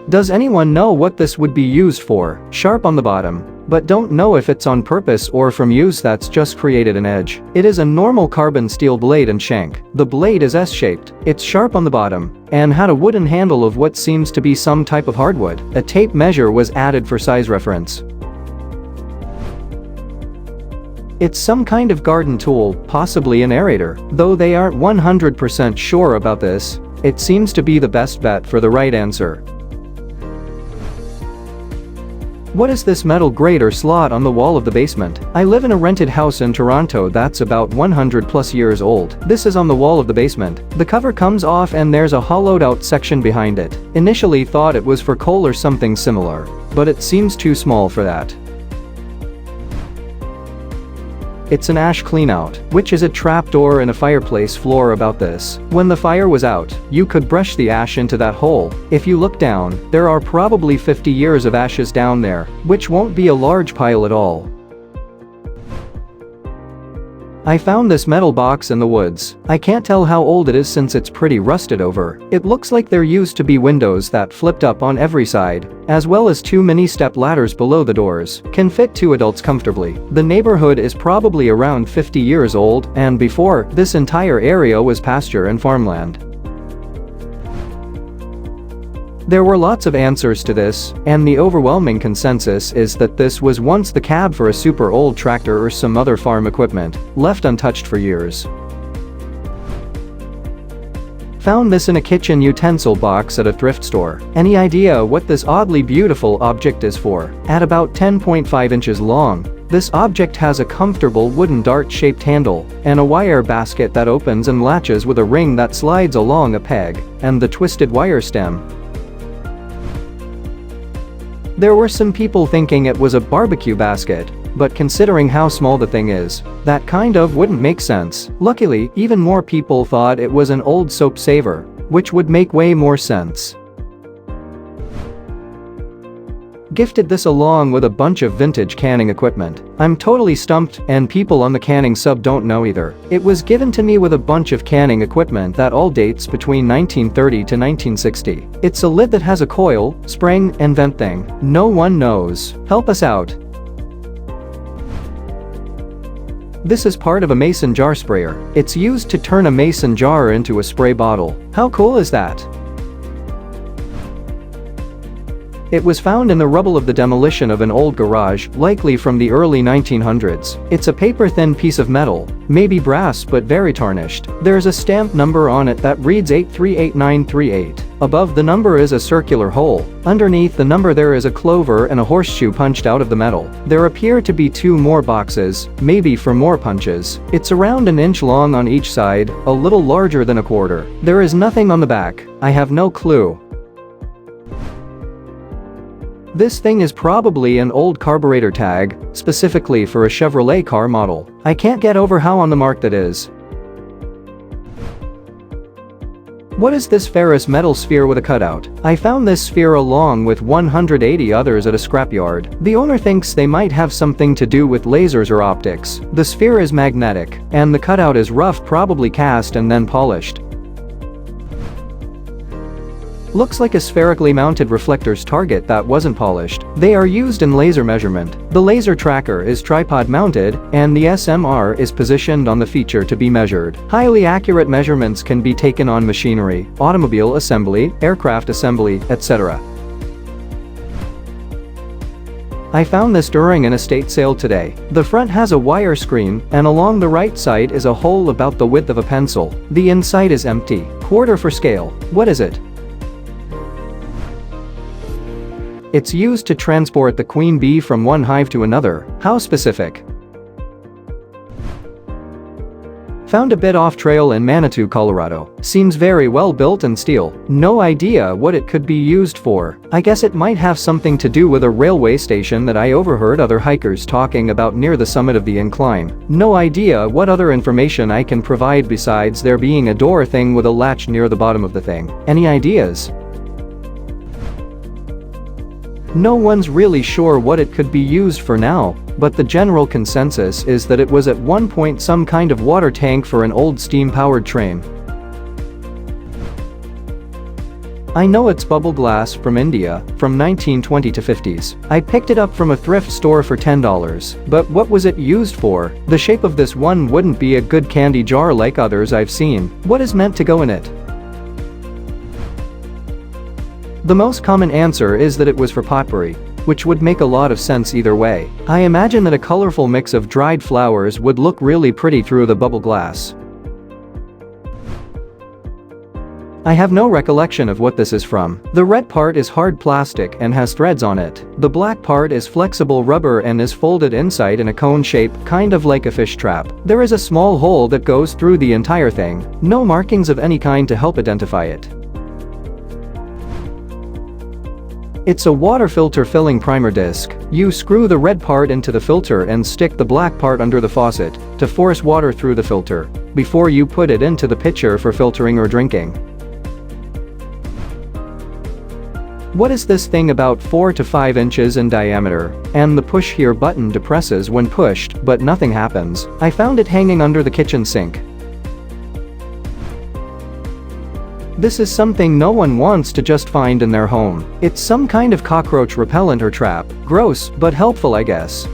Does anyone know what this would be used for? Sharp on the bottom, but don't know if it's on purpose or from use that's just created an edge. It is a normal carbon steel blade and shank. The blade is S-shaped, it's sharp on the bottom, and had a wooden handle of what seems to be some type of hardwood. A tape measure was added for size reference. It's some kind of garden tool, possibly an aerator, though they aren't 100% sure about this. It seems to be the best bet for the right answer. What is this metal grate or slot on the wall of the basement? I live in a rented house in Toronto that's about 100+ years old. This is on the wall of the basement. The cover comes off and there's a hollowed out section behind it. Initially thought it was for coal or something similar, but it seems too small for that. It's an ash cleanout, which is a trapdoor in a fireplace floor. About this, when the fire was out, you could brush the ash into that hole. If you look down, there are probably 50 years of ashes down there, which won't be a large pile at all. I found this metal box in the woods. I can't tell how old it is since it's pretty rusted over. It looks like there used to be windows that flipped up on every side, as well as 2 mini step ladders below the doors. Can fit 2 adults comfortably. The neighborhood is probably around 50 years old, and before, this entire area was pasture and farmland. There were lots of answers to this, and the overwhelming consensus is that this was once the cab for a super old tractor or some other farm equipment, left untouched for years. Found this in a kitchen utensil box at a thrift store. Any idea what this oddly beautiful object is for? At about 10.5 inches long, this object has a comfortable wooden dart-shaped handle and a wire basket that opens and latches with a ring that slides along a peg, and the twisted wire stem. There were some people thinking it was a barbecue basket, but considering how small the thing is, that kind of wouldn't make sense. Luckily, even more people thought it was an old soap saver, which would make way more sense. Gifted this along with a bunch of vintage canning equipment. I'm totally stumped, and people on the canning sub don't know either. It was given to me with a bunch of canning equipment that all dates between 1930 to 1960. It's a lid that has a coil, spring, and vent thing. No one knows. Help us out. This is part of a mason jar sprayer. It's used to turn a mason jar into a spray bottle. How cool is that? It was found in the rubble of the demolition of an old garage, likely from the early 1900s. It's a paper-thin piece of metal, maybe brass but very tarnished. There's a stamp number on it that reads 838938. Above the number is a circular hole. Underneath the number there is a clover and a horseshoe punched out of the metal. There appear to be 2 more boxes, maybe for more punches. It's around an inch long on each side, a little larger than a quarter. There is nothing on the back. I have no clue. This thing is probably an old carburetor tag, specifically for a Chevrolet car model. I can't get over how on the mark that is. What is this ferrous metal sphere with a cutout? I found this sphere along with 180 others at a scrapyard. The owner thinks they might have something to do with lasers or optics. The sphere is magnetic, and the cutout is rough, probably cast and then polished. Looks like a spherically mounted reflector's target that wasn't polished. They are used in laser measurement. The laser tracker is tripod mounted, and the SMR is positioned on the feature to be measured. Highly accurate measurements can be taken on machinery, automobile assembly, aircraft assembly, etc. I found this during an estate sale today. The front has a wire screen, and along the right side is a hole about the width of a pencil. The inside is empty. Quarter for scale. What is it? It's used to transport the queen bee from one hive to another. How specific? Found a bit off trail in Manitou, Colorado. Seems very well built in steel. No idea what it could be used for. I guess it might have something to do with a railway station that I overheard other hikers talking about near the summit of the incline. No idea what other information I can provide besides there being a door thing with a latch near the bottom of the thing. Any ideas? No one's really sure what it could be used for now. but the general consensus is that it was at one point some kind of water tank for an old steam-powered train. I know it's bubble glass from India, from 1920 to 50s. I picked it up from a thrift store for $10. But what was it used for? The shape of this one wouldn't be a good candy jar like others I've seen. What is meant to go in it? The most common answer is that it was for potpourri, which would make a lot of sense either way. I imagine that a colorful mix of dried flowers would look really pretty through the bubble glass. I have no recollection of what this is from. The red part is hard plastic and has threads on it. The black part is flexible rubber and is folded inside in a cone shape, kind of like a fish trap. There is a small hole that goes through the entire thing. No markings of any kind to help identify it. It's a water filter filling primer disc. You screw the red part into the filter and stick the black part under the faucet to force water through the filter before you put it into the pitcher for filtering or drinking. What is this thing about 4 to 5 inches in diameter? And the push here button depresses when pushed, but nothing happens. I found it hanging under the kitchen sink. This is something no one wants to just find in their home. It's some kind of cockroach repellent or trap. Gross, but helpful, I guess.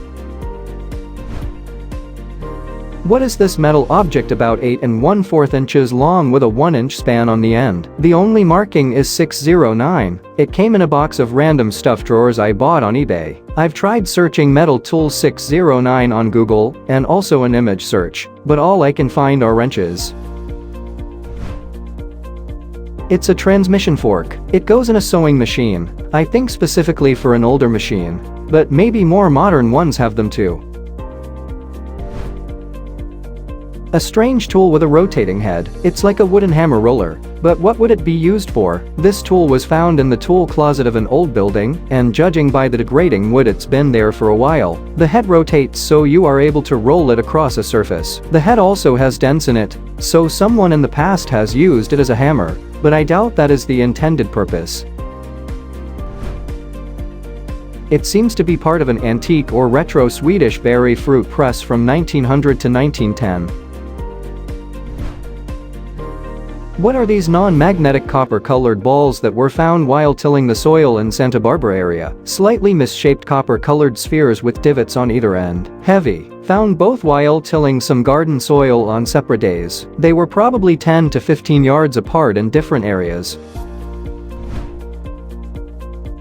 What is this metal object about 8 1/4 inches long with a 1-inch span on the end? The only marking is 609. It came in a box of random stuff drawers I bought on eBay. I've tried searching metal tool 609 on Google and also an image search, but all I can find are wrenches. It's a transmission fork. It goes in a sewing machine. I think specifically for an older machine, but maybe more modern ones have them too. A strange tool with a rotating head. It's like a wooden hammer roller. But what would it be used for? This tool was found in the tool closet of an old building, and judging by the degrading wood, it's been there for a while. The head rotates so you are able to roll it across a surface. The head also has dents in it, so someone in the past has used it as a hammer, but I doubt that is the intended purpose. It seems to be part of an antique or retro Swedish berry fruit press from 1900 to 1910. What are these non-magnetic copper-colored balls that were found while tilling the soil in Santa Barbara area? Slightly misshaped copper-colored spheres with divots on either end. Heavy. Found both while tilling some garden soil on separate days. They were probably 10 to 15 yards apart in different areas.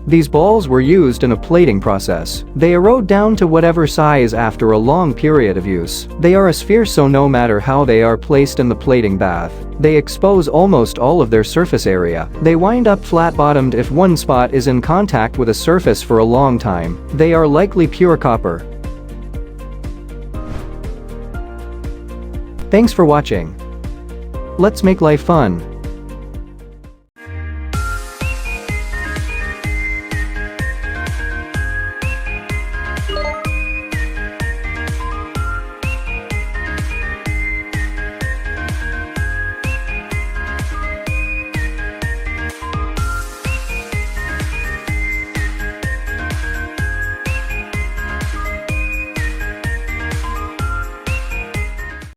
These balls were used in a plating process. They erode down to whatever size after a long period of use. They are a sphere, so no matter how they are placed in the plating bath, they expose almost all of their surface area. They wind up flat-bottomed if one spot is in contact with a surface for a long time. They are likely pure copper. Thanks for watching. Let's make life fun.